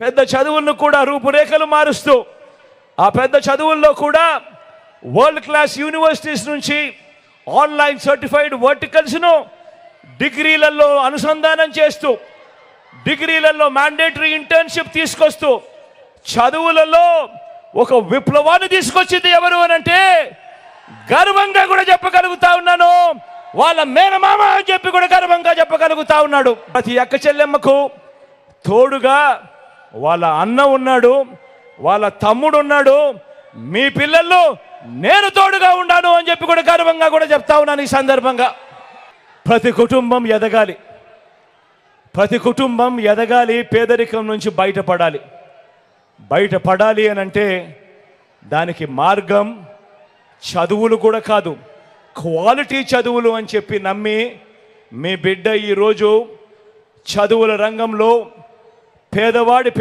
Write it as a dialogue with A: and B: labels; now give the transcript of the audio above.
A: పెద్ద చదువులను కూడా రూపురేఖలు మారుస్తూ ఆ పెద్ద చదువుల్లో కూడా వరల్డ్ క్లాస్ యూనివర్సిటీస్ నుంచి ఆన్లైన్ సర్టిఫైడ్ వర్టికల్స్ను డిగ్రీలలో అనుసంధానం చేస్తూ డిగ్రీలలో మ్యాండేటరీ ఇంటర్న్షిప్ తీసుకొస్తూ చదువులలో ఒక విప్లవాన్ని తీసుకొచ్చింది ఎవరు అని అంటే గర్వంగా కూడా చెప్పగలుగుతా ఉన్నాను, వాళ్ళ మేనమామ అని చెప్పి కూడా గర్వంగా చెప్పగలుగుతా ఉన్నాడు. ప్రతి అక్క చెల్లెమ్మకు తోడుగా వాళ్ళ అన్న ఉన్నాడు, వాళ్ళ తమ్ముడు ఉన్నాడు, మీ పిల్లలు నేను తోడుగా ఉన్నాను అని చెప్పి కూడా గర్వంగా కూడా చెప్తా ఉన్నాను. ఈ సందర్భంగా ప్రతి కుటుంబం ఎదగాలి, ప్రతి కుటుంబం ఎదగాలి, పేదరికం నుంచి బయటపడాలి అని అంటే దానికి మార్గం చదువులు కూడా కాదు, క్వాలిటీ చదువులు అని చెప్పి నమ్మి మీ బిడ్డ ఈరోజు చదువుల రంగంలో పేదవాడి